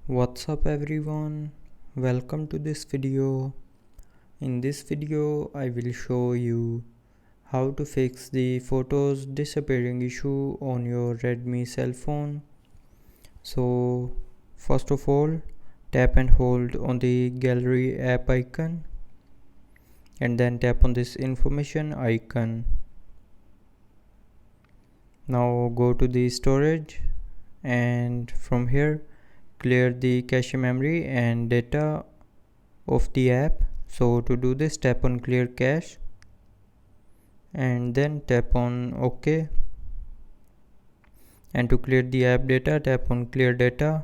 What's up everyone, welcome to this video. In this video I will show you how to fix the photos disappearing issue on your Redmi cell phone. So first of all, tap and hold on the gallery app icon and then tap on this information icon. Now go to the storage and from here clear the cache memory and data of the app. So to do this, tap on clear cache and then tap on OK, and to clear the app data, tap on clear data.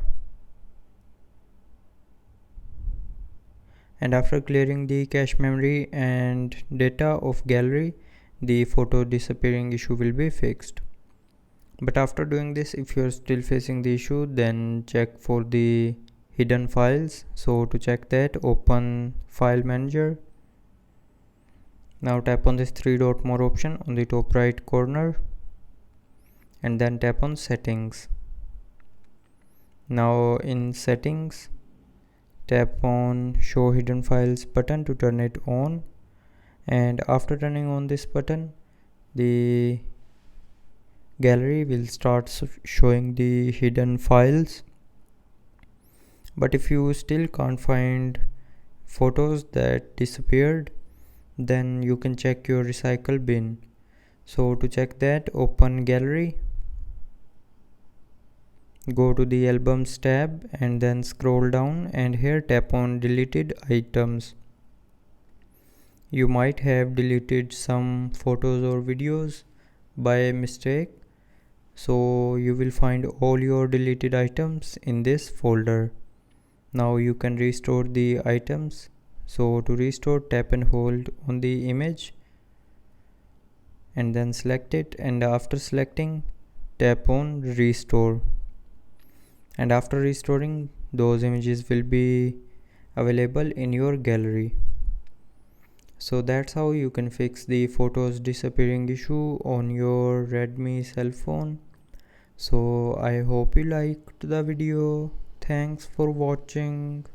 And after clearing the cache memory and data of gallery, the photo disappearing issue will be fixed. But after doing this, if you're still facing the issue, then check for the hidden files. So to check that, open file manager. Now tap on this three dot more option on the top right corner and then tap on settings. Now in settings, tap on show hidden files button to turn it on, and after turning on this button, the gallery will start showing the hidden files. But if you still can't find photos that disappeared, then you can check your recycle bin. So to check that, open gallery, go to the albums tab and then scroll down, and here tap on deleted items. You might have deleted some photos or videos by mistake, so you will find all your deleted items in this folder. Now you can restore the items. So to restore, tap and hold on the image and then select it, and after selecting, tap on restore, and after restoring, those images will be available in your gallery. So that's how you can fix the photos disappearing issue on your Redmi cell phone. So I hope you liked the video. Thanks for watching.